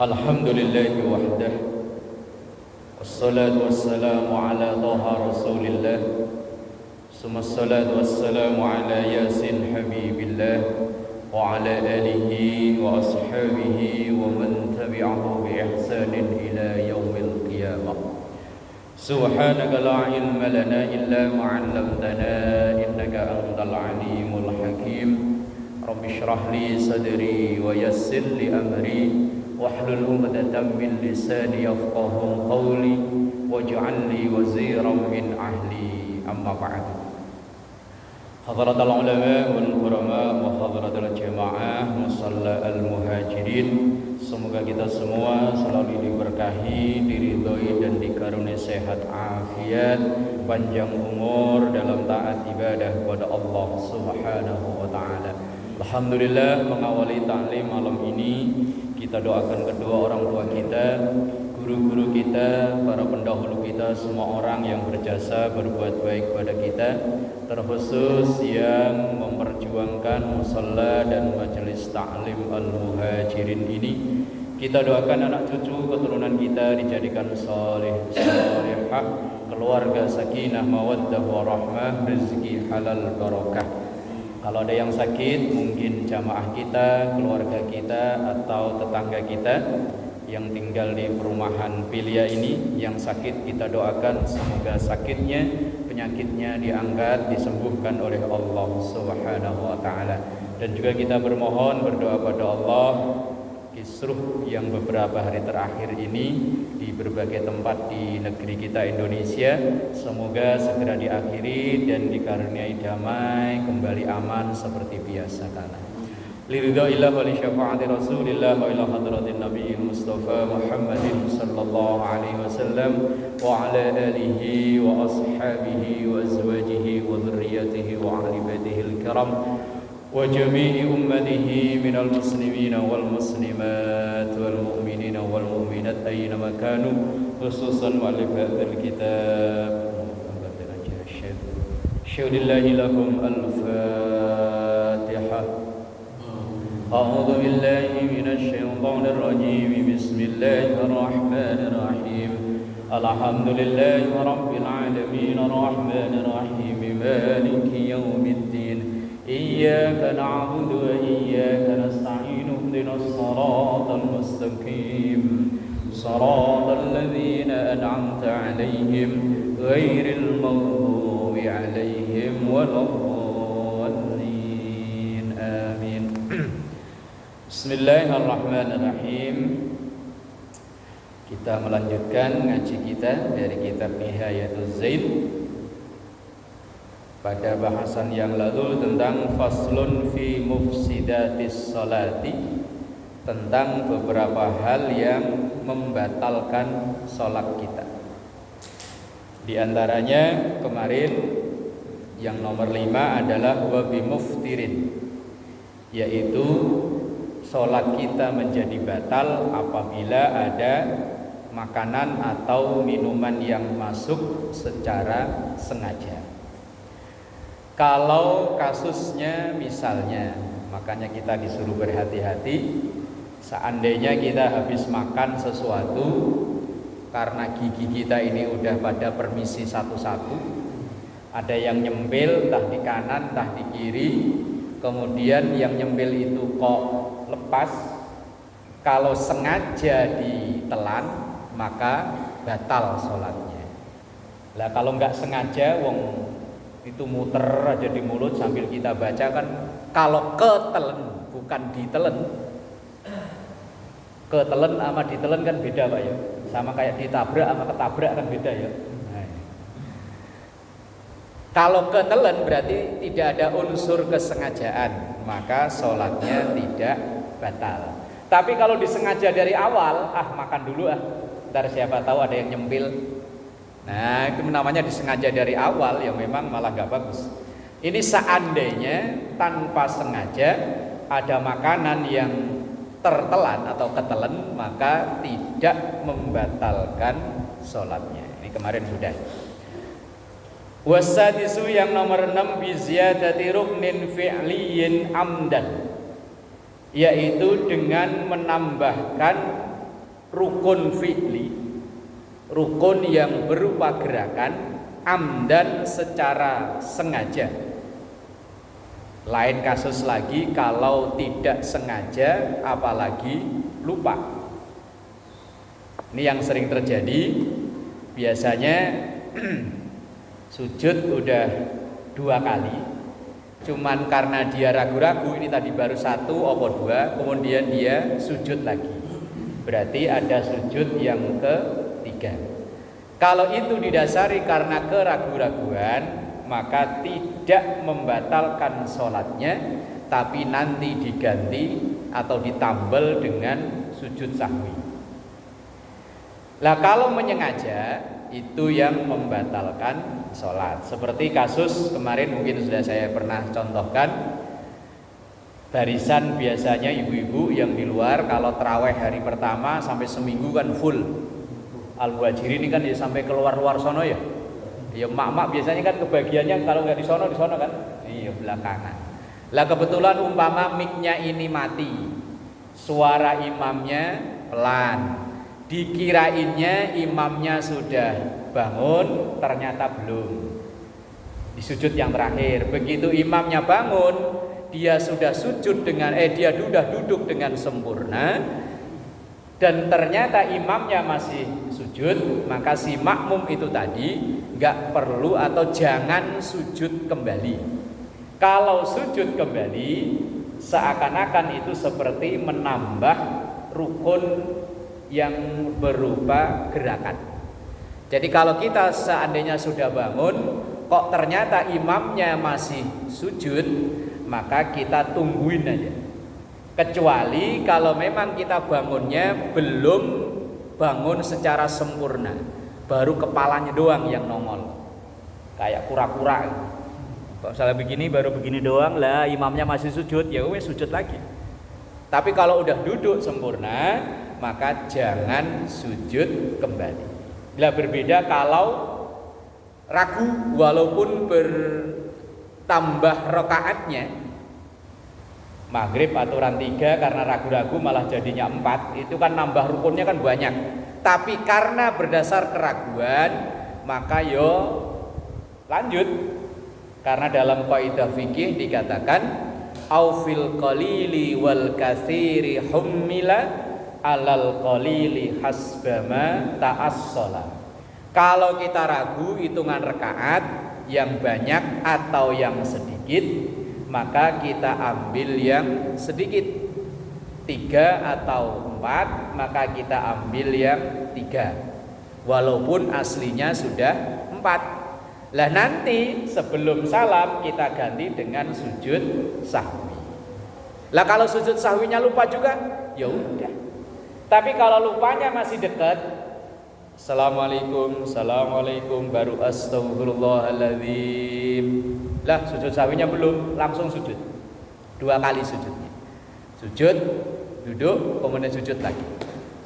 Alhamdulillahi wahdah, wassalatu wassalamu ala taha rasulillah, summa salatu wassalamu ala yasin habibillah, wa ala alihi wa ashabihi wa man tabi'ahu bi ihsanin ila yaumil qiyamah. Subhanaka la ilma lana illa ma 'allamtana innaka antal alimul hakim. Rabbi shrah li sadri wa yassir li amri wahlul 'uqdatam min lisani yafqahu qawli waj'al li waziran min ahli. Amma ba'd. Hadratul ulama wal qurama wa hadratul jamaah musalla al muhajirin, semoga kita semua selalu diberkahi, diridhoi dan dikaruniai sehat afiat, panjang umur dalam taat ibadah kepada Allah Subhanahu wa taala. Alhamdulillah, mengawali ta'lim malam ini kita doakan kedua orang tua kita, guru-guru kita, para pendahulu kita, semua orang yang berjasa berbuat baik kepada kita, terkhusus yang memperjuangkan musalla dan majelis ta'lim al-muhajirin ini. Kita doakan anak cucu keturunan kita dijadikan saleh salehah, keluarga sakinah mawaddah warahmah, rezeki halal barakah. Kalau ada yang sakit, mungkin jamaah kita, keluarga kita, atau tetangga kita yang tinggal di perumahan Pilia ini, yang sakit kita doakan semoga sakitnya, penyakitnya diangkat, disembuhkan oleh Allah Subhanahu wa taala. Dan juga kita bermohon berdoa pada Allah, kisruh yang beberapa hari terakhir ini di berbagai tempat di negeri kita Indonesia, semoga segera diakhiri dan dikaruniai damai, kembali aman seperti biasa kala. Liridha'illah wa li syafa'ati Rasulillah wa ila hadratin Nabiyil Mustafa Muhammadin sallallahu alaihi wasallam wa ala alihi wa ashabihi wa azwajihi wa dhurriyyatihi wa ahli baitihil kiram wa jami'i ummatihi minal muslimina wal muslimat wal mu'minina wal mu'minat aina makanu, khususan mu'allifatil kitab. Syaudillahi lakum al-fatihah. A'udhu billahi minasyaitanir rajim. Bismillahirrahmanirrahim. Alhamdulillahi rabbil alamin, arrahmanir rahim, maliki yaumiddin. إياك نعبد وإياك نستعين اهدنا الصراط المستقيم صراط الذين أنعمت عليهم غير المغضوب عليهم ولا الضالين آمين. بسم الله الرحمن الرحيم. Kita melanjutkan ngaji kita dari kitab Nihayatul Zaid. Pada bahasan yang lalu tentang faslun fi mufsidatis salati, tentang beberapa hal yang membatalkan salat kita. Di antaranya kemarin yang nomor 5 adalah wabi muftirin, yaitu salat kita menjadi batal apabila ada makanan atau minuman yang masuk secara sengaja. Kalau kasusnya misalnya, makanya kita disuruh berhati-hati, seandainya kita habis makan sesuatu, karena gigi kita ini udah pada permisi satu-satu, ada yang nyempil entah di kanan entah di kiri, kemudian yang nyempil itu kok lepas, kalau sengaja ditelan maka batal sholatnya. Lah kalau nggak sengaja, wong itu muter aja di mulut sambil kita baca kan, kalau ketelen bukan ditelen. Ketelen sama ditelen kan beda Pak ya. Sama kayak ditabrak sama ketabrak kan beda ya. Nah. Kalau ketelen berarti tidak ada unsur kesengajaan, maka sholatnya tidak batal. Tapi kalau disengaja dari awal, makan dulu ntar siapa tahu ada yang nyempil. Nah, itu namanya disengaja dari awal, yang memang malah gak bagus. Ini seandainya tanpa sengaja ada makanan yang tertelan atau ketelen, maka tidak membatalkan sholatnya. Ini kemarin sudah. Wasadisu yang nomor 6, biziyadati ruknin fi'liyin amdan, yaitu dengan menambahkan rukun fi'li, rukun yang berupa gerakan amdan secara sengaja. Lain kasus lagi kalau tidak sengaja apalagi lupa. Ini yang sering terjadi. Biasanya sujud udah 2 kali, cuman karena dia ragu-ragu, ini tadi baru 1 atau 2, kemudian dia sujud lagi. Berarti ada sujud yang ketiga. Kalau itu didasari karena keragu-raguan, maka tidak membatalkan sholatnya, tapi nanti diganti atau ditambal dengan sujud sahwi. Lah kalau menyengaja, itu yang membatalkan sholat. Seperti kasus kemarin mungkin sudah saya pernah contohkan, barisan biasanya ibu-ibu yang di luar kalau terawih hari pertama sampai seminggu kan full. Al-Muhajirin ini kan ya sampai keluar-luar sono ya. Ya mak-mak biasanya kan kebagiannya kalau nggak di sono kan. Iya belakangan. Lah kebetulan umpama mic-nya ini mati, suara imamnya pelan, dikirainnya imamnya sudah bangun, ternyata belum. Di sujud yang terakhir, begitu imamnya bangun, dia sudah sujud dengan dia sudah duduk dengan sempurna, dan ternyata imamnya masih sujud, maka si makmum itu tadi nggak perlu atau jangan sujud kembali. Kalau sujud kembali, seakan-akan itu seperti menambah rukun yang berupa gerakan. Jadi kalau kita seandainya sudah bangun, kok ternyata imamnya masih sujud, maka kita tungguin aja. Kecuali kalau memang kita bangunnya belum bangun secara sempurna, baru kepalanya doang yang nongol, kayak kura-kura. Kalau misalnya begini, baru begini doang lah, imamnya masih sujud, ya wes sujud lagi. Tapi kalau udah duduk sempurna, maka jangan sujud kembali. Bila berbeda kalau ragu walaupun bertambah rakaatnya, maghrib aturan 3 karena ragu-ragu malah jadinya 4, itu kan nambah rukunnya kan banyak. Tapi karena berdasar keraguan, maka yo lanjut. Karena dalam kaidah fikih dikatakan au fil qalili wal katsiri hummila alal qalili hasbama ta'assala. Kalau kita ragu hitungan rakaat yang banyak atau yang sedikit, maka kita ambil yang sedikit. 3 atau 4, maka kita ambil yang 3. Walaupun aslinya sudah 4. Lah nanti sebelum salam kita ganti dengan sujud sahwi. Lah kalau sujud sahwinya lupa juga, ya udah. Tapi kalau lupanya masih dekat, Assalamualaikum, Assalamualaikum, baru Astaghfirullahaladzim. Lah sujud sahwinya belum, langsung sujud 2 kali sujudnya. Sujud, duduk, kemudian sujud lagi,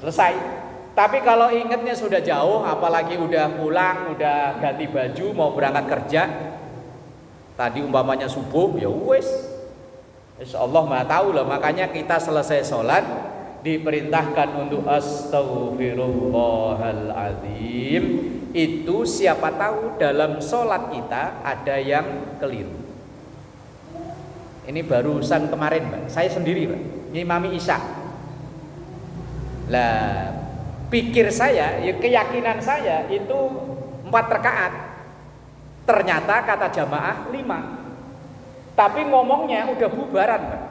selesai. Tapi kalau ingatnya sudah jauh, apalagi udah pulang, udah ganti baju, mau berangkat kerja, tadi umpamanya subuh, ya wes, insyaallah Maha tahu lah. Makanya kita selesai sholat diperintahkan untuk astaghfirullahaladzim. Itu siapa tahu dalam sholat kita ada yang keliru. Ini barusan kemarin Pak, saya sendiri Pak, ngimami Isya. Lah pikir saya, ya keyakinan saya itu 4 rakaat. Ternyata kata jamaah 5. Tapi ngomongnya udah bubaran Pak.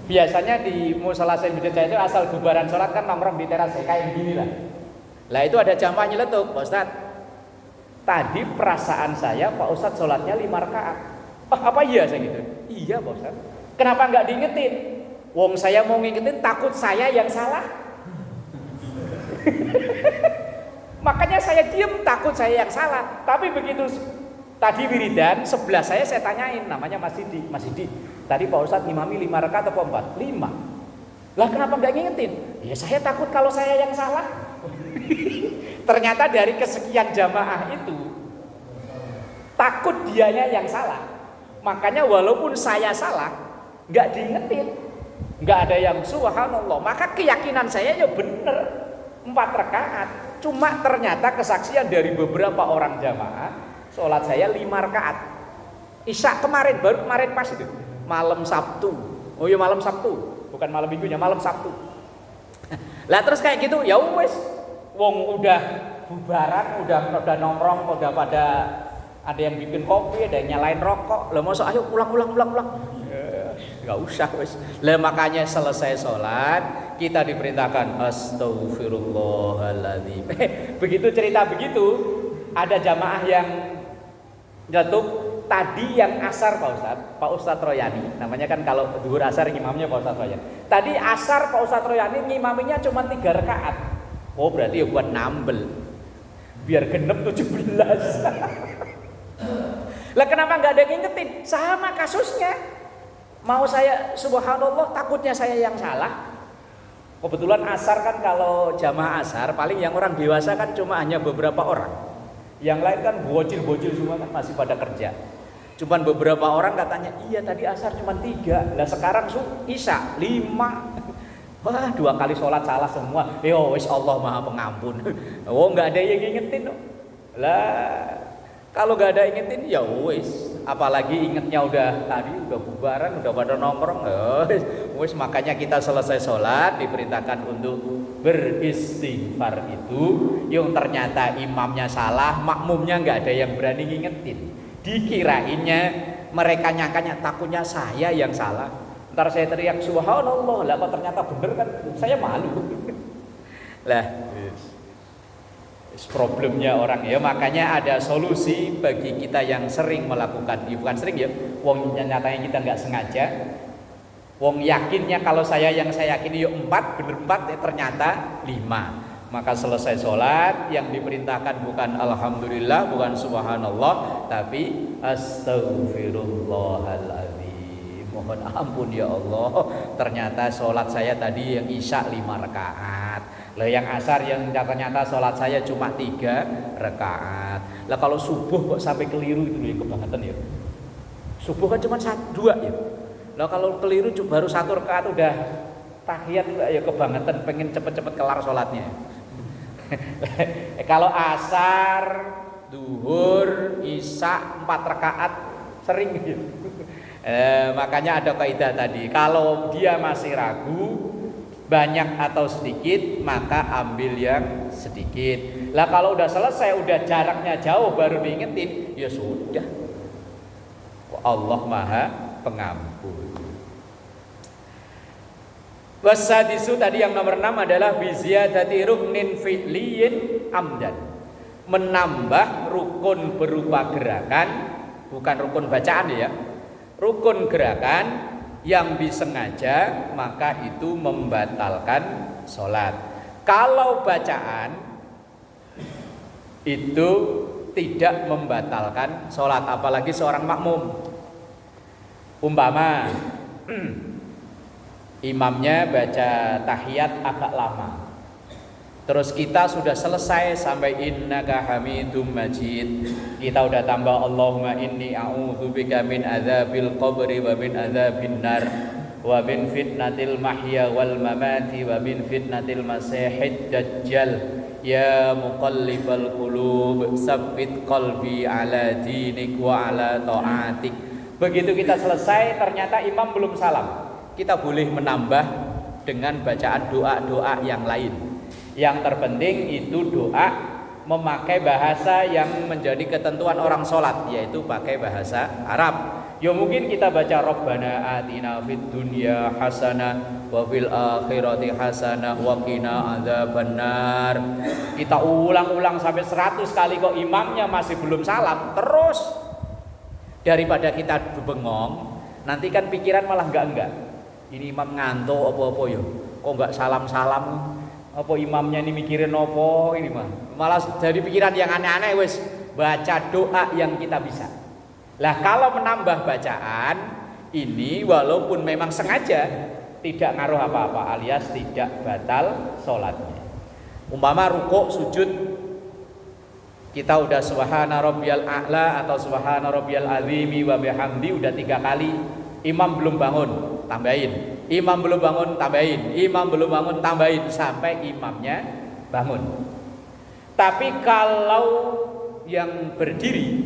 Biasanya di musala masjid saya itu asal bubaran sholat kan nongkrong di teras kayak gini lah. Lah itu ada jamaah nyeletuk, Pak Ustadz, tadi perasaan saya Pak Ustadz sholatnya 5 rakaat. Apa iya saya gitu? Iya Pak Ustadz. Kenapa nggak diingetin? Wong saya mau ngingetin takut saya yang salah. Makanya saya diem, takut saya yang salah. Tapi begitu tadi wiridan, sebelah saya tanyain, namanya Mas Didi. Tadi Pak Ustadz ngimami 5 rakaat atau 4? 5. Lah kenapa nggak ngingetin? Ya saya takut kalau saya yang salah. Ternyata dari kesekian jamaah itu takut dianya yang salah. Makanya walaupun saya salah, nggak diingetin. nggak ada yang subhanallah. Maka keyakinan saya ya bener 4 rakaat. Cuma ternyata kesaksian dari beberapa orang jamaah, sholat saya 5 rakaat. Isya kemarin, baru kemarin pas itu, malam Sabtu. Oh iya malam Sabtu, bukan malam minggunya, malam Sabtu. Lah terus kayak gitu, ya wes, wong udah bubaran, udah nongkrong, udah pada ada yang bikin kopi, ada yang nyalain rokok. Lah masa ayo pulang. Enggak usah wes. Lah makanya selesai sholat kita diperintahkan astagfirullahaladzim. Begitu cerita begitu, ada jamaah yang jatuh. Tadi yang asar Pak Ustadz Royani, namanya kan kalau zuhur asar ngimamnya Pak Ustadz Royani. Tadi asar Pak Ustadz Royani ngimaminya cuma 3 rakaat. Oh berarti ya buat nambel, biar genep 17. Lah kenapa nggak ada yang ngingetin? Sama kasusnya. Mau saya subhanallah, takutnya saya yang salah. Kebetulan asar kan kalau jamaah asar paling yang orang dewasa kan cuma hanya beberapa orang. Yang lain kan bocil-bocil semua kan masih pada kerja. Cuman beberapa orang katanya, iya tadi asar cuma 3. Lah sekarang isya 5. Wah 2 kali sholat salah semua. Wis Allah maha pengampun. Oh nggak ada yang ngingetin. Lah kalau nggak ada ingetin ya wis. Apalagi ingetnya udah bubaran, udah pada nongkrong. Wis makanya kita selesai sholat diperintahkan untuk beristighfar itu. Yang ternyata imamnya salah, makmumnya nggak ada yang berani ngingetin. Dikirainnya mereka nyangkanya takutnya saya yang salah. Ntar saya teriak subhanallah, lah kok ternyata bener kan, saya malu. Lah problemnya orang ya, makanya ada solusi bagi kita yang sering melakukan, bukan sering ya, wong nyatanya kita nggak sengaja, wong yakinnya kalau saya yakini 4 bener 4 ternyata 5. Maka selesai sholat yang diperintahkan bukan alhamdulillah, bukan subhanallah, tapi astagfirullahaladzim, mohon ampun ya Allah, ternyata sholat saya tadi yang isya 5 rakaat. Lah yang asar yang ternyata sholat saya cuma 3 rakaat. Lah kalau subuh kok sampai keliru itu ya kebangetan ya. Subuh kan cuma 2 ya. Lah kalau keliru baru 1 rakaat udah tahiyat ya kebangetan, pengen cepet-cepet kelar sholatnya. Kalau asar, duhur, isya 4 rakaat sering gitu. Makanya ada kaidah tadi, kalau dia masih ragu banyak atau sedikit maka ambil yang sedikit. Lah kalau udah selesai, udah jaraknya jauh baru diingetin, ya sudah. Allah Maha Pengampun. Wasadisu tadi yang nomor 6 adalah biziyadati ruknin fi'liyin amdan. Menambah rukun berupa gerakan, bukan rukun bacaan ya. Rukun gerakan yang disengaja maka itu membatalkan sholat. Kalau bacaan itu tidak membatalkan sholat, apalagi seorang makmum. Umpama imamnya baca tahiyat agak lama, terus kita sudah selesai sampai innaka hamidum majid, kita udah tambah Allahumma inni a'udzubika min adzabil qabri wa min adzabin nar wa min fitnatil mahya wal mamati wa min fitnatil masihid dajjal ya muqallibal qulub tsabbit qalbi ala dinik wa ala ta'atik. Begitu kita selesai ternyata imam belum salam, kita boleh menambah dengan bacaan doa-doa yang lain. Yang terpenting itu doa memakai bahasa yang menjadi ketentuan orang sholat, yaitu pakai bahasa Arab. Ya mungkin kita baca Rabbana atina fid dunya hasanah wa fil akhirati hasanah wa qina adzabannar. Kita ulang-ulang sampai 100 kali kok imamnya masih belum salam. Terus daripada kita bengong, nanti kan pikiran malah enggak. Ini imam ngantuk apa-apa ya, kok enggak salam-salam, apa imamnya ini mikirin apa ini mah, malah jadi pikiran yang aneh-aneh. Wes baca doa yang kita bisa. Lah kalau menambah bacaan ini walaupun memang sengaja tidak ngaruh apa-apa, alias tidak batal sholatnya. Umpama rukuk sujud kita udah subhana rabbiyal a'la atau subhana rabbiyal azimi wa bihamdi udah 3 kali, imam belum bangun, tambahin Imam belum bangun tambahin, imam belum bangun tambahin sampai imamnya bangun. Tapi kalau yang berdiri,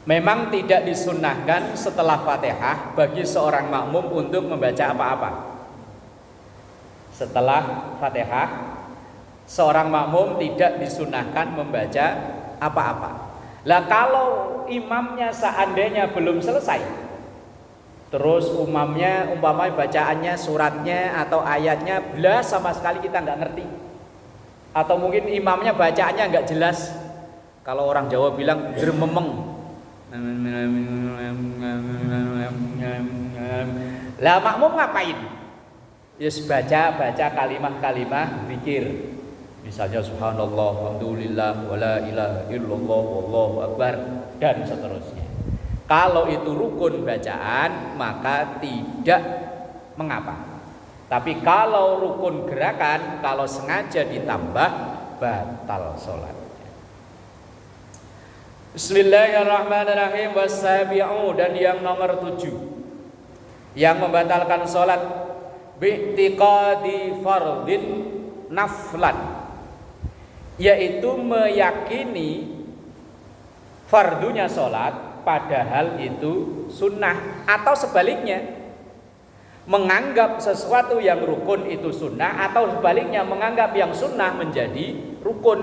memang tidak disunnahkan setelah Fatihah bagi seorang makmum untuk membaca apa-apa. Setelah Fatihah, seorang makmum tidak disunnahkan membaca apa-apa. Lah kalau imamnya seandainya belum selesai, terus umpamanya bacaannya, suratnya atau ayatnya belas sama sekali kita nggak ngerti, atau mungkin imamnya bacaannya nggak jelas. Kalau orang Jawa bilang dermemeng. Lah makmum ngapain? Yes, baca kalimat-kalimat zikir. Misalnya subhanallah, alhamdulillah, wala ilaha illallah, wallahu akbar, dan seterusnya. Kalau itu rukun bacaan maka tidak mengapa. Tapi kalau rukun gerakan, kalau sengaja ditambah, batal sholat. Bismillahirrahmanirrahim. Wasabi'u, dan yang nomor 7 yang membatalkan sholat, bi'tiqadi fardin naflan, yaitu meyakini fardunya sholat padahal itu sunnah, atau sebaliknya menganggap sesuatu yang rukun itu sunnah, atau sebaliknya menganggap yang sunnah menjadi rukun.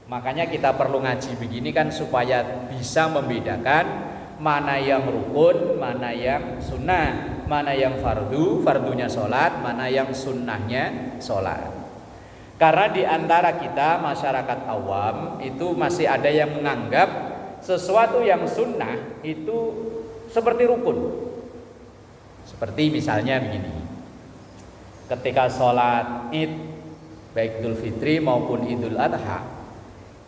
Makanya kita perlu ngaji begini kan supaya bisa membedakan mana yang rukun, mana yang sunnah, mana yang fardunya sholat, mana yang sunnahnya sholat. Karena di antara kita masyarakat awam itu masih ada yang menganggap sesuatu yang sunnah itu seperti rukun. Seperti misalnya begini, ketika sholat id, baik Idul Fitri maupun Idul Adha,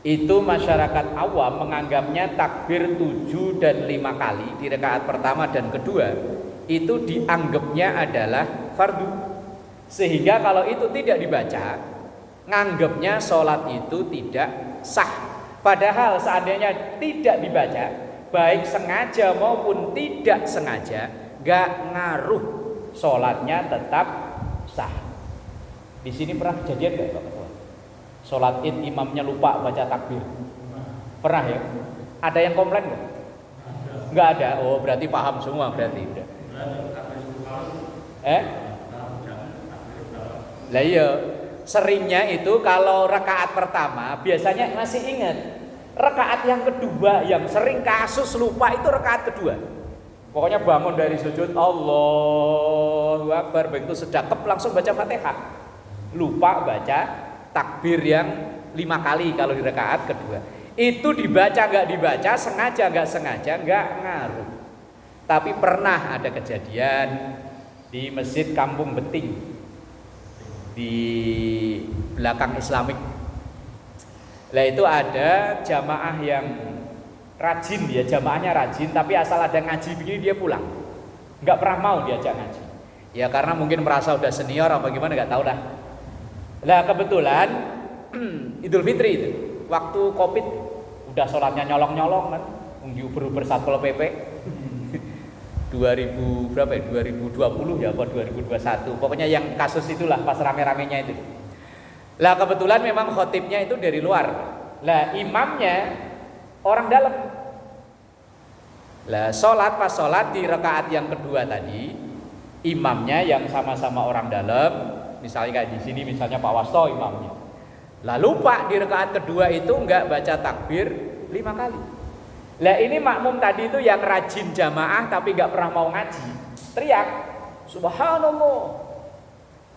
itu masyarakat awam menganggapnya takbir 7 dan 5 kali di rakaat pertama dan kedua itu dianggapnya adalah fardu. Sehingga kalau itu tidak dibaca, nganggapnya sholat itu tidak sah. Padahal seandainya tidak dibaca, baik sengaja maupun tidak sengaja, gak ngaruh, sholatnya tetap sah. Di sini pernah kejadian gak Bapak? Sholat id imamnya lupa baca takbir. Pernah ya? Ada yang komplain gak? Gak ada. Oh berarti paham semua berarti udah. Lah iya. Seringnya itu kalau rakaat pertama biasanya masih ingat. Rakaat yang kedua yang sering kasus lupa itu rakaat kedua. Pokoknya bangun dari sujud Allahu Akbar, begitu sedekap langsung baca Fatihah. Lupa baca takbir yang 5 kali kalau di rakaat kedua. Itu dibaca nggak dibaca, sengaja nggak sengaja nggak ngaruh. Tapi pernah ada kejadian di Masjid Kampung Beting di belakang Islamik. Lah itu ada jamaah yang rajin, dia jamaahnya rajin, tapi asal ada ngaji begini dia pulang, nggak pernah mau diajak ngaji. Ya karena mungkin merasa udah senior apa gimana nggak tahu lah. Lah kebetulan Idul Fitri itu waktu Covid udah sholatnya nyolong-nyolong kan, diuber-uber Satpol PP 2000 berapa ya? 2020 ya apa 2021. Pokoknya yang kasus itulah pas rame-ramenya itu. Lah kebetulan memang khotibnya itu dari luar. Lah imamnya orang dalam. Lah pas sholat di rakaat yang kedua tadi, imamnya yang sama-sama orang dalam, misalnya kayak di sini misalnya Pak Wasto imamnya. Lah lupa di rakaat kedua itu enggak baca takbir 5 kali. Lah ini makmum tadi itu yang rajin jamaah tapi nggak pernah mau ngaji, teriak subhanallah.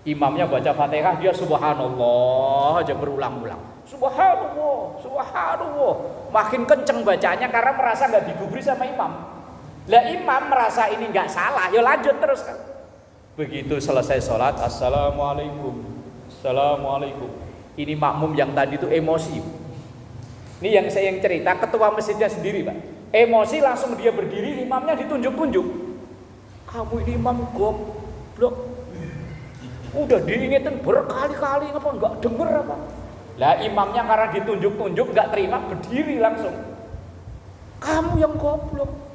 Imamnya baca Fatihah, dia subhanallah aja berulang-ulang, subhanallah, subhanallah. Makin kenceng bacanya karena merasa nggak digubris sama imam. Lah imam merasa ini nggak salah, ya lanjut terus kan. Begitu selesai sholat, assalamualaikum, assalamualaikum. Ini makmum yang tadi itu emosi. Ini yang saya cerita, ketua masjidnya sendiri Pak. Emosi langsung dia berdiri, imamnya ditunjuk-tunjuk. Kamu ini imam goblok. Udah diingetin berkali-kali apa enggak denger apa. Lah imamnya karena ditunjuk-tunjuk enggak terima, berdiri langsung. Kamu yang goblok.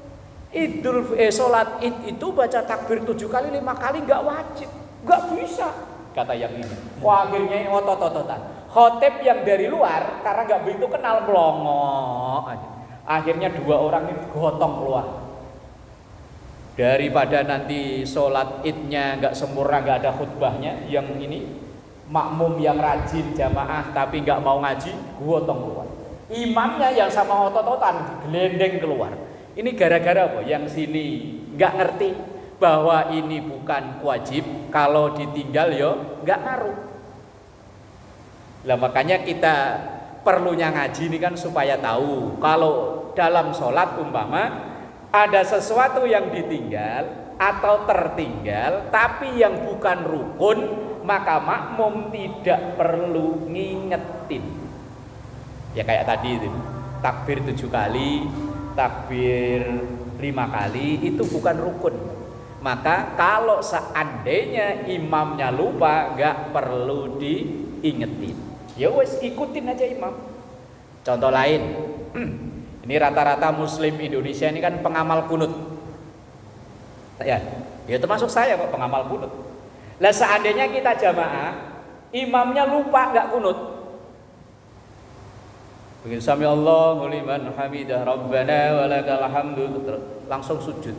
Sholat Id itu baca takbir 7 kali 5 kali nggak wajib, nggak bisa, kata yang ini. Wah, akhirnya ini otot-ototan. Khotib yang dari luar karena nggak begitu kenal melongo. Akhirnya 2 orang ini gotong keluar. Daripada nanti sholat Idnya nggak sempurna, nggak ada khutbahnya, yang ini makmum yang rajin jamaah tapi nggak mau ngaji, gotong keluar. Imamnya yang sama otot-ototan gelendeng keluar. Ini gara-gara apa? Yang sini nggak ngerti bahwa ini bukan wajib, kalau ditinggal yo nggak ngaruh. Lah makanya kita perlunya ngaji ini kan supaya tahu kalau dalam sholat umpama ada sesuatu yang ditinggal atau tertinggal tapi yang bukan rukun, maka makmum tidak perlu ngingetin. Ya kayak tadi itu, takbir 7 kali, takbir 5 kali itu bukan rukun. Maka kalau seandainya imamnya lupa, nggak perlu diingetin. Ya wes, ikutin aja imam. Contoh lain, ini rata-rata muslim Indonesia ini kan pengamal kunut. Ya termasuk saya kok pengamal kunut. Lah seandainya kita jamaah, imamnya lupa nggak kunut. Begitu sami Allahu liman hamidah rabbana walakal hamdu, langsung sujud,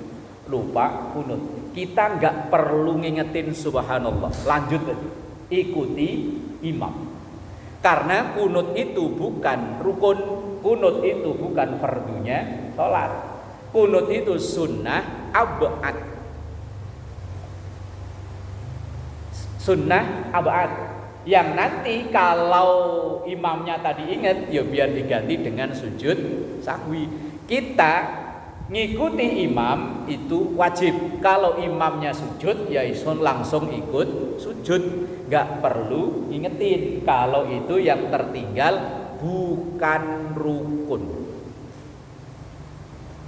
lupa kunut. Kita nggak perlu ngingetin subhanallah, lanjut lagi, ikuti imam. Karena kunut itu bukan rukun, kunut itu bukan fardunya sholat, kunut itu sunnah abad. Sunnah abad yang nanti kalau imamnya tadi ingat, ya biar diganti dengan sujud sahwi. Kita ngikuti imam itu wajib. Kalau imamnya sujud, ya isun langsung ikut sujud, nggak perlu ingetin. Kalau itu yang tertinggal bukan rukun.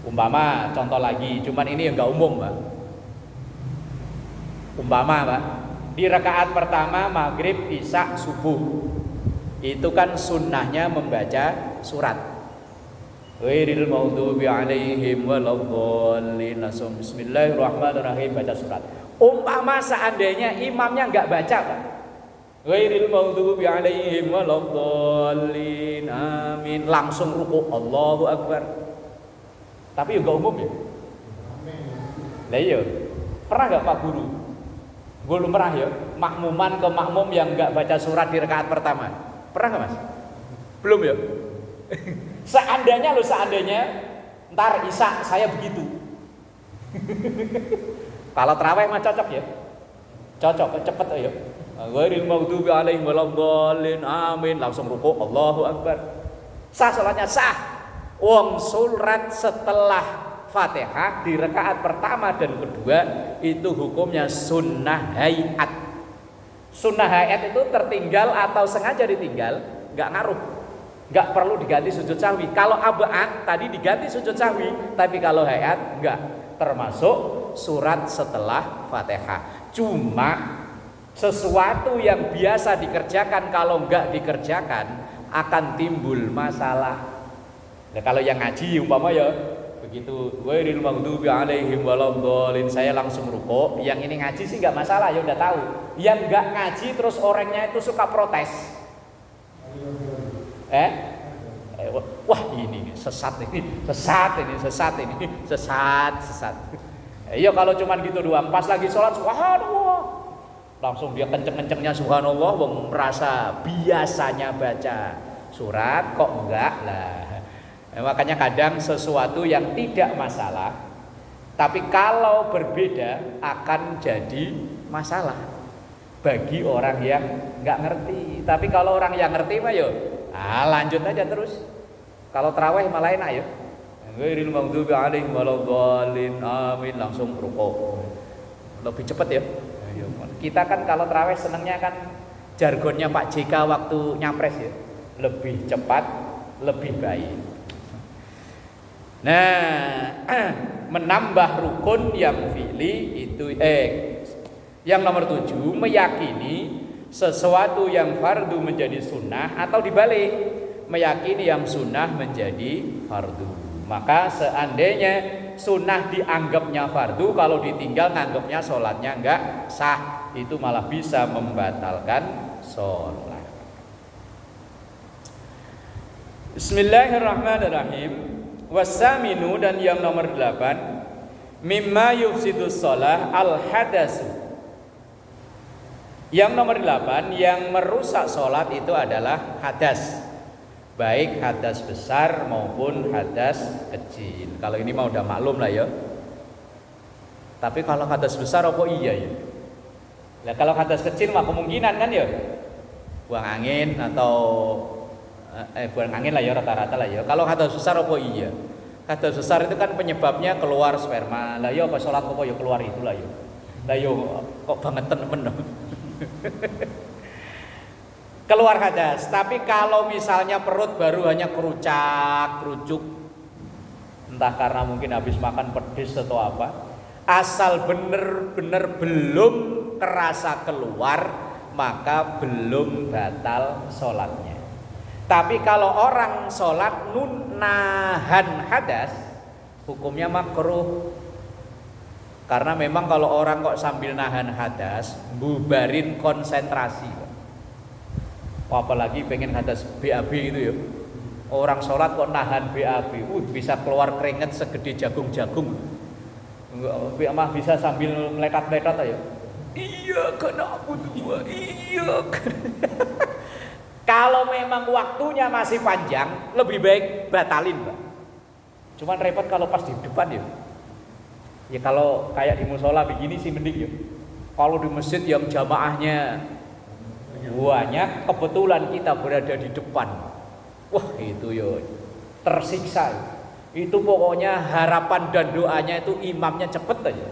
Umpama contoh lagi, cuman ini yang nggak umum, Mbak. Umpama, Mbak, di rakaat pertama maghrib, isya, subuh, itu kan sunnahnya membaca surat. Ghairil maghdubi alaihim waladhdallin. Langsung bismillahirrahmanirrahim baca surat. Umpama seandainya imamnya nggak baca, Pak, ghairil maghdubi alaihim waladhdallin, amin, langsung ruku, Allahu akbar. Tapi juga umum ya. Lah iya, pernah nggak Pak Guru? Belum pernah ya, makmuman ke makmum yang nggak baca surat di rakaat pertama. Pernah nggak Mas? Belum ya. Seandainya ntar isya saya begitu. Kalau tarawih mah cocok ya, cocok, cepet ya. Ghairil maghdubi alaihim waladhdallin, amin, langsung ruku, Allahu akbar. Sah salatnya, sah. Wong surat setelah Fatihah di rakaat pertama dan kedua itu hukumnya sunnah hayat. Sunnah hayat itu tertinggal atau sengaja ditinggal, nggak ngaruh, nggak perlu diganti sujud sahwi. Kalau abad tadi diganti sujud sahwi, tapi kalau hayat nggak, termasuk surat setelah Fatihah. Cuma sesuatu yang biasa dikerjakan kalau nggak dikerjakan akan timbul masalah. Nah, kalau yang ngaji umpama ya begitu, ghairil maghdubi alaihim waladhdallin, saya langsung ruko. Yang ini ngaji sih nggak masalah, ya udah tahu. Yang nggak ngaji terus orangnya itu suka protes. Wah ini sesat ini. Iya kalau cuman gitu doang. Pas lagi sholat subhanallah, langsung dia kenceng-kencengnya subhanallah, wong merasa biasanya baca surat kok enggak lah. Makanya kadang sesuatu yang tidak masalah, tapi kalau berbeda akan jadi masalah bagi orang yang nggak ngerti. Tapi kalau orang yang ngerti mah yo, lanjut aja terus. Kalau tarawih malah enak ya. Ghairil maghdubi alaihim waladhdallin, amin, langsung rukuk. Lebih cepat ya. Kita kan kalau tarawih senengnya kan jargonnya Pak JK waktu nyapres ya. Lebih cepat, lebih baik. Nah, menambah rukun yang fi'li itu yang nomor 7, meyakini sesuatu yang fardu menjadi sunnah, atau dibalik, meyakini yang sunnah menjadi fardu. Maka seandainya sunnah dianggapnya fardu, kalau ditinggal nganggapnya sholatnya enggak sah, itu malah bisa membatalkan sholat. Bismillahirrahmanirrahim. Wasaminu, dan yang nomor 8, mimma yufsidus sholah al hadasu. Yang nomor 8, yang merusak sholat itu adalah hadas, baik hadas besar maupun hadas kecil. Kalau ini mah udah maklum lah ya. Tapi kalau hadas besar apa iya ya? Nah, kalau hadas kecil mah kemungkinan kan ya buang angin atau buang angin lah ya, rata-rata lah ya. Kalau hadas besar apa iya? Hadas besar itu kan penyebabnya keluar sperma. Lah ya apa sholat apa ya keluar itu lah ya. Lah yo kok banget temen. Keluar hadas. Tapi kalau misalnya perut baru hanya kerucuk, entah karena mungkin habis makan pedes atau apa, asal bener-bener belum kerasa keluar, maka belum batal sholatnya. Tapi kalau orang sholat nahan hadas, hukumnya makruh. Karena memang kalau orang kok sambil nahan hadas, bubarin konsentrasi. Apalagi pengen hadas BAB itu ya. Orang sholat kok nahan BAB, bisa keluar keringet segede jagung-jagung. Mah bisa sambil melekat-melekat aja. Iya kena aku dua, iya. Kalau memang waktunya masih panjang, lebih baik batalin, Pak. Cuman repot kalau pas di depan ya. Ya kalau kayak di musola begini sih mending ya. Kalau di masjid yang jamaahnya banyak, kebetulan kita berada di depan, wah itu ya tersiksa. Itu pokoknya harapan dan doanya itu imamnya cepet aja.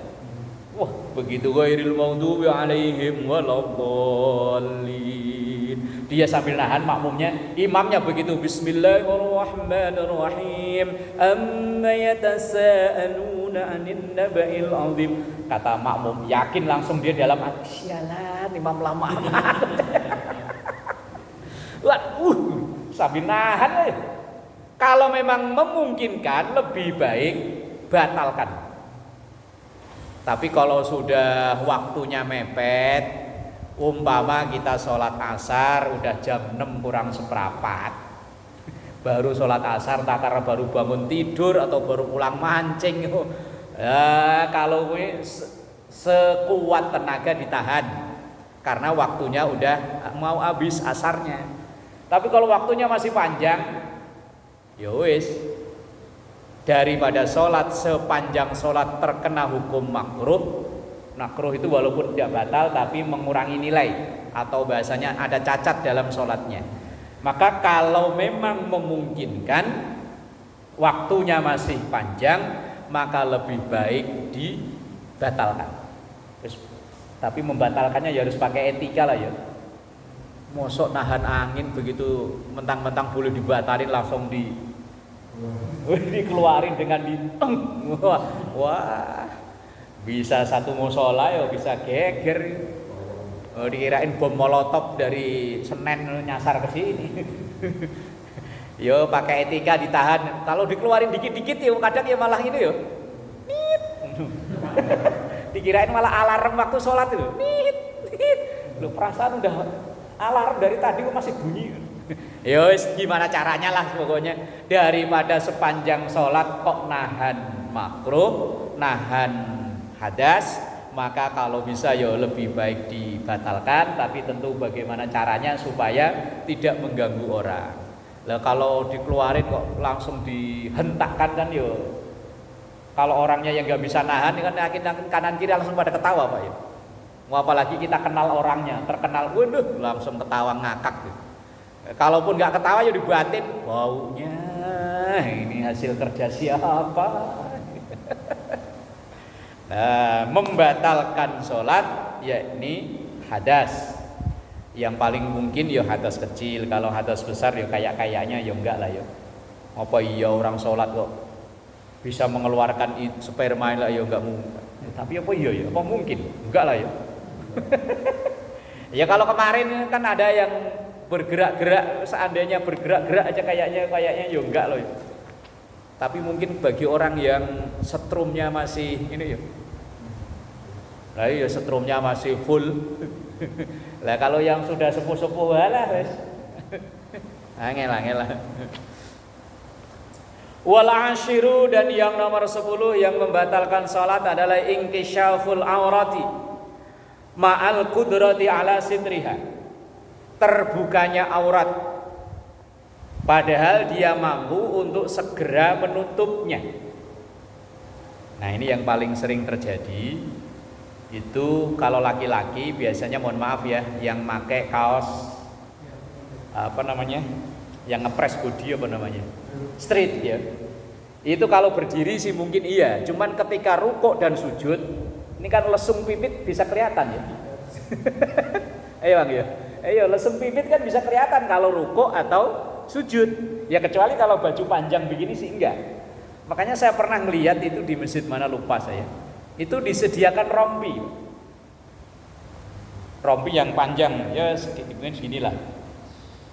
Wah begitu ghairil maghdubi alaihim waladdallin. Dia sambil nahan, makmumnya, imamnya begitu Bismillahirrahmanirrahim. Amma yatasaaluna 'anil naba'il 'azim. Kata makmum, yakin langsung dia dalam hati, sialan imam lama amat. Sambil nahan aja. Kalau memang memungkinkan lebih baik batalkan. Tapi kalau sudah waktunya mepet, umpama kita sholat asar udah jam 6 kurang seperempat, baru sholat asar, tak karena baru bangun tidur atau baru pulang mancing, kalau sekuat tenaga ditahan, karena waktunya udah mau habis asarnya. Tapi kalau waktunya masih panjang, ya wis, daripada sholat sepanjang sholat terkena hukum makruh. Makruh itu walaupun tidak batal tapi mengurangi nilai, atau bahasanya ada cacat dalam sholatnya. Maka kalau memang memungkinkan, waktunya masih panjang, maka lebih baik dibatalkan. Tapi membatalkannya ya harus pakai etika lah ya. Mosok nahan angin begitu mentang-mentang boleh dibatalin langsung dikeluarin dengan wah bisa satu musola ya bisa geger. Dikirain bom molotov dari Senen nyasar ke sini. Yo pakai etika ditahan. Kalau dikeluarin dikit-dikit ya kadang ya malah ini yo. Nit. Dikirain malah alarm waktu sholat itu. Nit. Lu perasaan udah alarm dari tadi kok masih bunyi. Yo gimana caranya lah pokoknya, daripada sepanjang sholat kok nahan makruh, nahan hadas, maka kalau bisa ya lebih baik dibatalkan. Tapi tentu bagaimana caranya supaya tidak mengganggu orang. Lah kalau dikeluarin kok langsung dihentakkan kan ya, kalau orangnya yang nggak bisa nahan kan yakin kanan kiri langsung pada ketawa Pak ya. Mau apalagi kita kenal orangnya, terkenal, waduh langsung ketawa ngakak gitu. Kalaupun nggak ketawa ya dibatin, baunya ini hasil kerja siapa. Nah, membatalkan sholat yakni hadas. Yang paling mungkin ya hadas kecil. Kalau hadas besar ya kayaknya ya enggak lah ya. Apa iya orang sholat kok bisa mengeluarkan sperma lah ya enggak mungkin. Tapi apa iya ya? Apa mungkin? Enggak lah ya. Ya kalau kemarin kan ada yang bergerak-gerak, seandainya bergerak-gerak aja kayaknya ya enggak loh ya. Tapi mungkin bagi orang yang setrumnya masih ini ya. Lah ya setrumnya masih full. Lah kalau yang sudah sepuh-sepuh lah wis. Angel. Wal ashiru, dan yang nomor 10 yang membatalkan salat adalah inkisyaful aurati ma'al qudrati ala sitriha. Terbukanya aurat padahal dia mampu untuk segera menutupnya. Nah, ini yang paling sering terjadi. Itu kalau laki-laki biasanya, mohon maaf ya, yang pakai kaos apa namanya? Yang ngepres body apa namanya? Straight ya. Itu kalau berdiri sih mungkin iya, cuman ketika rukuk dan sujud, ini kan lesung pipit bisa kelihatan ya. Ayo Bang ya. Ayo, lesung pipit kan bisa kelihatan kalau rukuk atau sujud. Ya kecuali kalau baju panjang begini sih enggak. Makanya saya pernah melihat itu di masjid mana lupa saya. Itu disediakan rompi. Rompi yang panjang ya seginilah.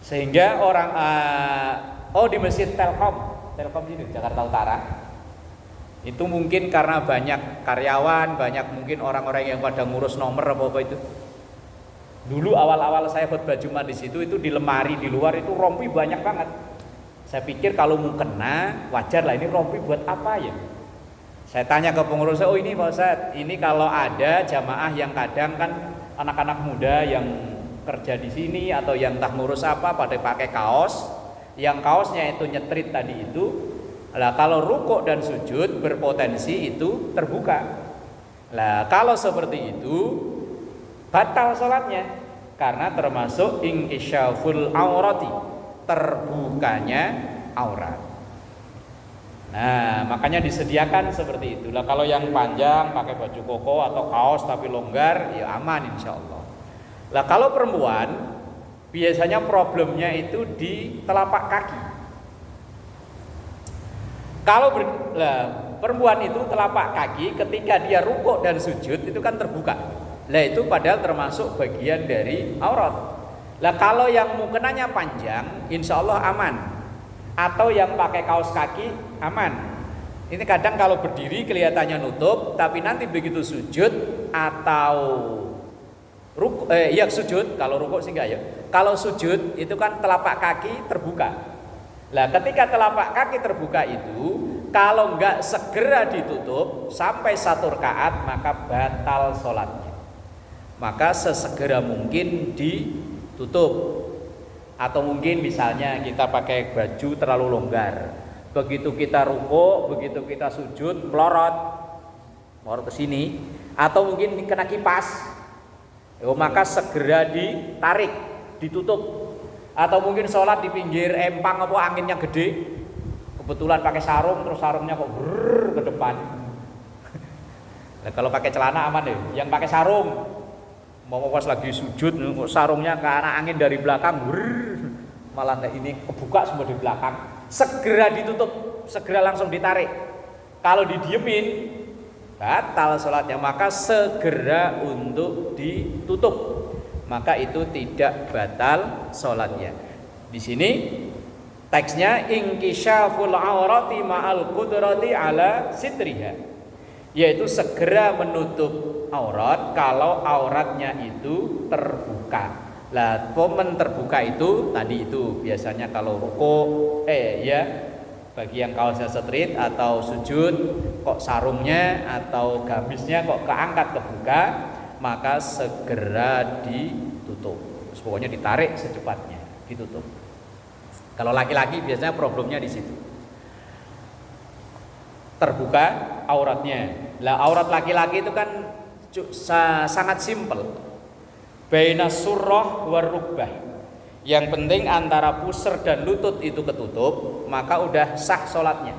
Sehingga orang di masjid Telkom ini Jakarta Utara. Itu mungkin karena banyak karyawan, banyak mungkin orang-orang yang pada ngurus nomor apa itu. Dulu awal-awal saya khutbah Jumat di situ, itu di lemari di luar itu rompi banyak banget. Saya pikir kalau mau kena wajar lah, ini rompi buat apa ya? Saya tanya ke pengurusnya, oh ini Pak Ustadz, ini kalau ada jamaah yang kadang kan anak-anak muda yang kerja di sini atau yang entah ngurus apa pada pakai kaos, yang kaosnya itu nyetrit tadi itu, lah kalau rukuk dan sujud berpotensi itu terbuka. Lah kalau seperti itu batal sholatnya, karena termasuk inkisyaful aurati, terbukanya aurat. Nah, makanya disediakan seperti itulah. Kalau yang panjang pakai baju koko atau kaos tapi longgar, ya aman insya Allah. Lah kalau perempuan biasanya problemnya itu di telapak kaki. Kalau perempuan itu telapak kaki ketika dia rukuk dan sujud itu kan terbuka. Lah itu padahal termasuk bagian dari aurat. Lah kalau yang mukenanya panjang, insya Allah aman. Atau yang pakai kaos kaki aman. Ini kadang kalau berdiri kelihatannya nutup, tapi nanti begitu sujud atau sujud, kalau rukuk sih enggak ya. Kalau sujud itu kan telapak kaki terbuka. Lah ketika telapak kaki terbuka itu, kalau enggak segera ditutup sampai 1 rakaat maka batal sholatnya. Maka sesegera mungkin ditutup. Atau mungkin misalnya kita pakai baju terlalu longgar, begitu kita rukuk, begitu kita sujud melorot ke sini, atau mungkin kena kipas, maka segera ditarik, ditutup. Atau mungkin sholat di pinggir empang apa anginnya gede, kebetulan pakai sarung terus sarungnya kok ke depan. Nah, kalau pakai celana aman deh, yang pakai sarung mau pas lagi sujud sarungnya ke arah angin dari belakang, malah ini kebuka semua di belakang, segera ditutup, segera langsung ditarik. Kalau didiemin batal sholatnya, maka segera untuk ditutup, maka itu tidak batal sholatnya. Di sini teksnya inkisyaful aurati ma'al qudrati ala sitriha, yaitu segera menutup aurat kalau auratnya itu terbuka. Lah, momen terbuka itu tadi itu biasanya kalau rukuk bagi yang kaosnya straight atau sujud kok sarungnya atau gamisnya kok keangkat kebuka, maka segera ditutup. Terus pokoknya ditarik secepatnya, ditutup. Kalau laki-laki biasanya problemnya di situ. Terbuka auratnya. Lah aurat laki-laki itu kan sangat simpel. Baina surrah war rukbah. Yang penting antara pusar dan lutut itu ketutup, maka udah sah sholatnya.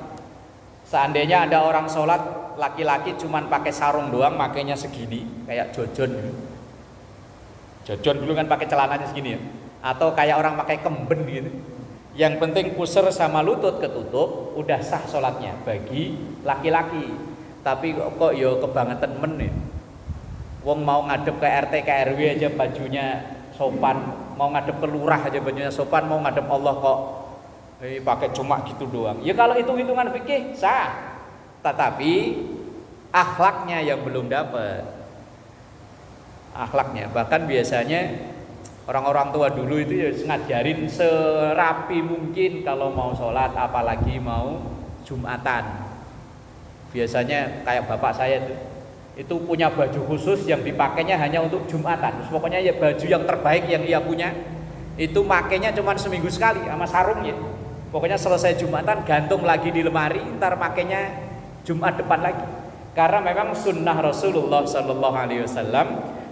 Seandainya ada orang sholat laki-laki cuman pakai sarung doang, makainya segini, kayak Jojon. Jojon dulu kan pakai celananya segini ya. Atau kayak orang pakai kemben gitu. Yang penting pusar sama lutut ketutup, udah sah sholatnya bagi laki-laki. Tapi kok yo kebangetan men ya. Wong mau ngadep ke RT ke RW aja bajunya sopan, mau ngadep ke lurah aja bajunya sopan, mau ngadep Allah kok Pakai cuma gitu doang. Ya kalau hitung-hitungan fikih sah. Tetapi akhlaknya yang belum dapat. Akhlaknya. Bahkan biasanya orang-orang tua dulu itu ya ngajarin serapi mungkin kalau mau sholat, apalagi mau Jumatan. Biasanya kayak bapak saya itu punya baju khusus yang dipakainya hanya untuk Jumatan. Terus pokoknya ya baju yang terbaik yang ia punya itu makainya cuma seminggu sekali sama sarungnya. Pokoknya selesai Jumatan gantung lagi di lemari, ntar makainya Jumat depan lagi. Karena memang sunnah Rasulullah Sallallahu Alaihi Wasallam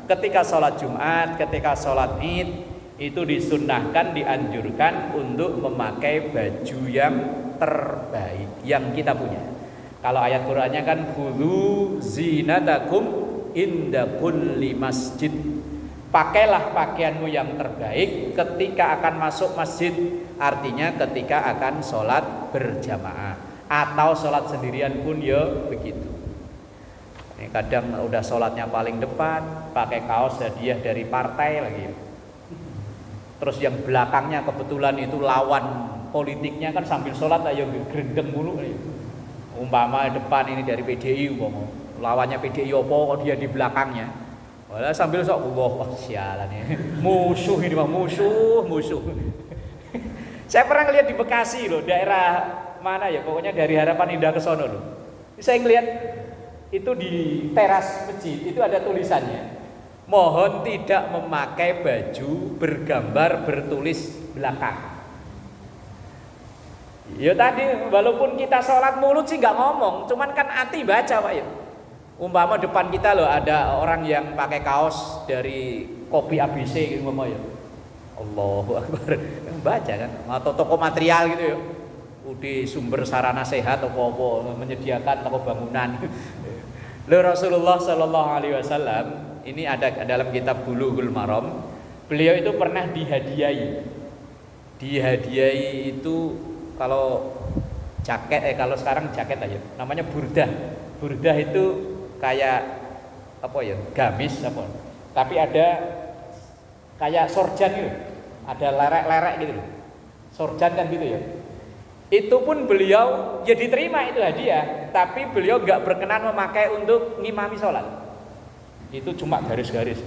ketika sholat Jumat, ketika sholat Id itu disunnahkan, dianjurkan untuk memakai baju yang terbaik yang kita punya. Kalau ayat Qur'annya kan khudzu zinatakum inda kulli masjid. Pakailah pakaianmu yang terbaik ketika akan masuk masjid. Artinya ketika akan sholat berjamaah atau sholat sendirian pun ya begitu. Ini kadang udah sholatnya paling depan, pakai kaos hadiah dari partai lagi. Terus yang belakangnya kebetulan itu lawan politiknya kan sambil sholat ayo gerendeng mulu. Umpama depan ini dari PDI, lawannya PDI opo dia di belakangnya. Walah sambil sok wah sialan ya. Musuh ini mah musuh. Saya pernah ngeliat di Bekasi loh, daerah mana ya? Pokoknya dari Harapan Indah ke sono loh. Saya ngeliat itu di teras masjid itu ada tulisannya. Mohon tidak memakai baju bergambar bertulis belakang. Ya tadi walaupun kita sholat mulut sih nggak ngomong, cuman kan hati baca Pak ya. Umpama depan kita loh ada orang yang pakai kaos dari kopi ABC gitu ya. Allahu Akbar, baca kan, atau toko material gitu ya. Udah sumber sarana sehat apa-apa menyediakan toko bangunan. Lalu Rasulullah Sallallahu Alaihi Wasallam ini ada dalam kitab Bulughul Maram. Beliau itu pernah dihadiahi itu kalau jaket kalau sekarang jaket aja namanya burdah. Burdah itu kayak apa ya, gamis apa, tapi ada kayak sorjan gitu, ada lerek-lerek gitu, sorjan kan gitu ya. Itu pun beliau ya diterima itu hadiah, tapi beliau nggak berkenan memakai untuk ngimami sholat. Itu cuma garis-garis.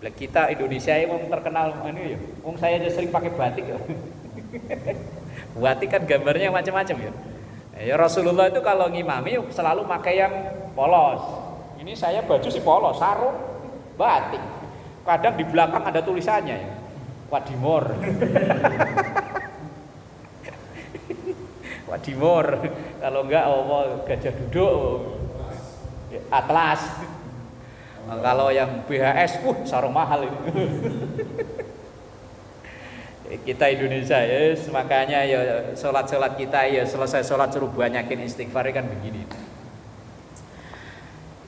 Kita Indonesia yang terkenal ini ya, saya aja sering pakai batik ya. Batik kan gambarnya macam-macam ya. Ya Rasulullah itu kalau ngimami selalu pakai yang polos. Ini saya baju si polos, sarung, batik. Kadang di belakang ada tulisannya ya. Wadimor. Wadimor. Kalau enggak gajah duduk. Atlas. Kalau yang BHS, sarung mahal itu. Kita Indonesia ya, makanya ya sholat kita ya selesai sholat suruh banyakin istighfar kan begini.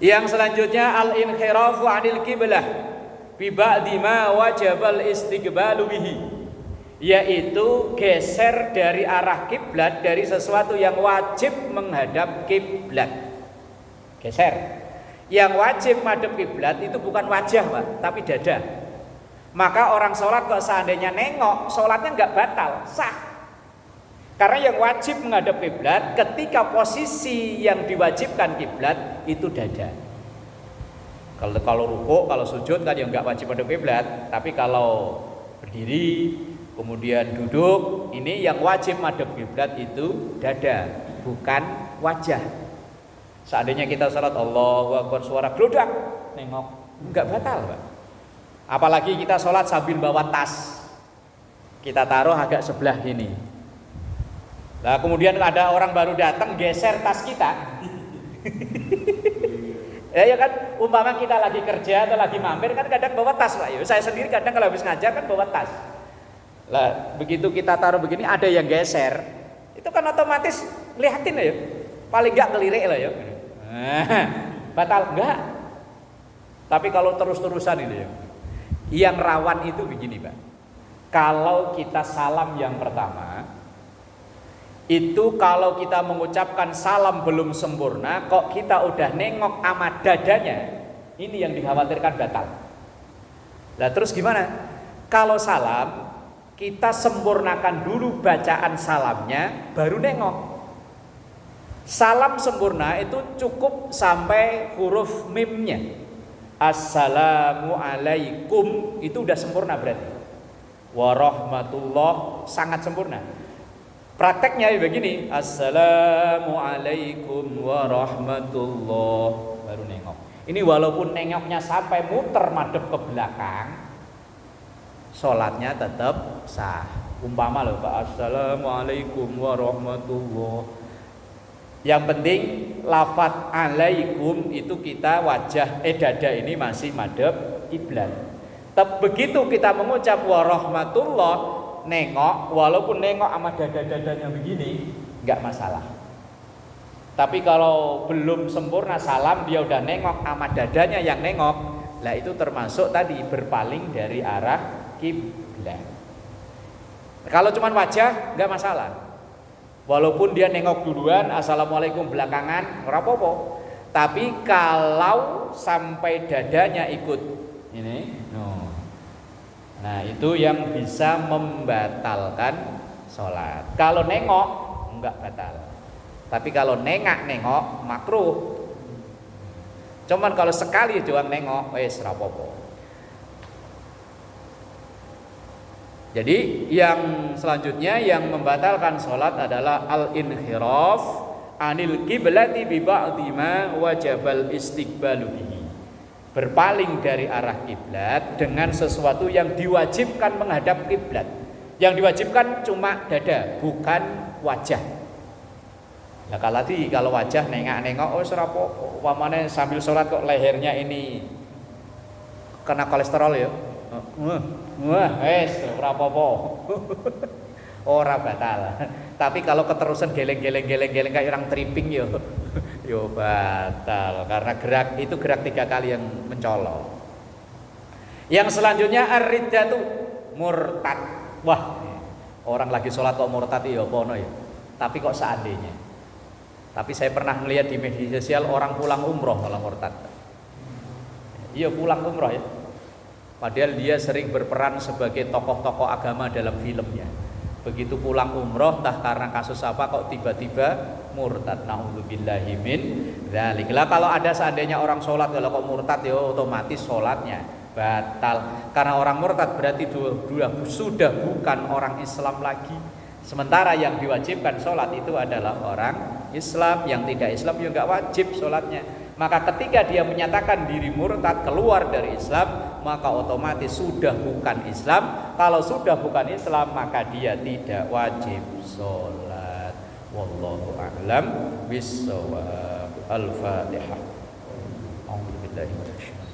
Yang selanjutnya al-inkhirafu 'anil qiblah bi ba'di ma wajibal istiqbalu bihi, yaitu geser dari arah kiblat dari sesuatu yang wajib menghadap kiblat. Geser. Yang wajib menghadap kiblat itu bukan wajah, Pak, tapi dada. Maka orang sholat kok seandainya nengok, sholatnya nggak batal, sah. Karena yang wajib menghadap kiblat ketika posisi yang diwajibkan kiblat itu dada. Kalau rukuk, kalau sujud kan yang nggak wajib menghadap kiblat, tapi kalau berdiri, kemudian duduk, ini yang wajib menghadap kiblat itu dada, bukan wajah. Seandainya kita sholat Allahu Akbar suara glodak, nengok, nggak batal, Pak. Apalagi kita sholat sambil bawa tas, kita taruh agak sebelah ini. Nah kemudian ada orang baru datang geser tas kita. Ya kan, umpama kita lagi kerja atau lagi mampir kan kadang bawa tas Pak. Saya sendiri kadang kalau habis ngajar kan bawa tas. Lah begitu kita taruh begini ada yang geser, itu kan otomatis lihatin ya. Paling enggak ngelirik lah ya. Batal enggak? Tapi kalau terus-terusan ini ya. Yang rawan itu begini Pak. Kalau kita salam yang pertama, itu kalau kita mengucapkan salam belum sempurna, kok kita udah nengok sama dadanya, ini yang dikhawatirkan batal. Nah terus gimana? Kalau salam kita sempurnakan dulu bacaan salamnya, baru nengok. Salam sempurna itu cukup sampai huruf mimnya. Assalamualaikum itu udah sempurna berarti. Warahmatullah sangat sempurna. Prakteknya begini, Assalamualaikum warahmatullah, baru nengok. Ini walaupun nengoknya sampai muter madep ke belakang, sholatnya tetap sah. Umpama loh Pak, Assalamualaikum warahmatullah. Yang penting lafadz alaikum itu kita wajah dada ini masih madep kiblat. Begitu kita mengucap warahmatullah, nengok, walaupun nengok sama dada-dadanya begini, nggak masalah. Tapi kalau belum sempurna salam, dia udah nengok sama dadanya yang nengok, lah itu termasuk tadi berpaling dari arah kiblat. Kalau cuma wajah, nggak masalah. Walaupun dia nengok duluan, assalamualaikum belakangan, nggak apa-apa. Tapi kalau sampai dadanya ikut ini, nah itu yang bisa membatalkan sholat. Kalau nengok enggak batal. Tapi kalau nengok makruh. Cuman kalau sekali doang nengok, wes rapopo. Jadi yang selanjutnya yang membatalkan sholat adalah al-inhiraf anil kiblati bi ba'dhi ma wajabal istiqbalu bihi. Berpaling dari arah kiblat dengan sesuatu yang diwajibkan menghadap kiblat. Yang diwajibkan cuma dada, bukan wajah. Nah kalau wajah nengok, oh serapo, wamane sambil sholat kok lehernya ini kena kolesterol ya. Rapopo. Ora batal. Tapi kalau keterusan geleng kayak orang tripping yo batal karena gerak 3 kali yang mencolok. Yang selanjutnya ar-riddatu murtad. Wah, orang lagi sholat kok murtad ya pono ya. Tapi kok seandainya. Tapi saya pernah melihat di media sosial orang pulang umroh malah murtad. Iya pulang umroh ya. Padahal dia sering berperan sebagai tokoh-tokoh agama dalam filmnya. Begitu pulang umroh, entah karena kasus apa kok tiba-tiba murtad. Na'udzubillahi min dzalik. Lah kalau ada seandainya orang sholat kalau kok murtad ya otomatis sholatnya batal. Karena orang murtad berarti sudah bukan orang Islam lagi. Sementara yang diwajibkan sholat itu adalah orang Islam. Yang tidak Islam ya nggak wajib sholatnya. Maka ketika dia menyatakan diri murtad keluar dari Islam, maka otomatis sudah bukan Islam. Kalau sudah bukan Islam, maka dia tidak wajib sholat. Wallahu a'lam bishawab. Al-Fatihah. A'udzubillahi minasyaitonir rajim.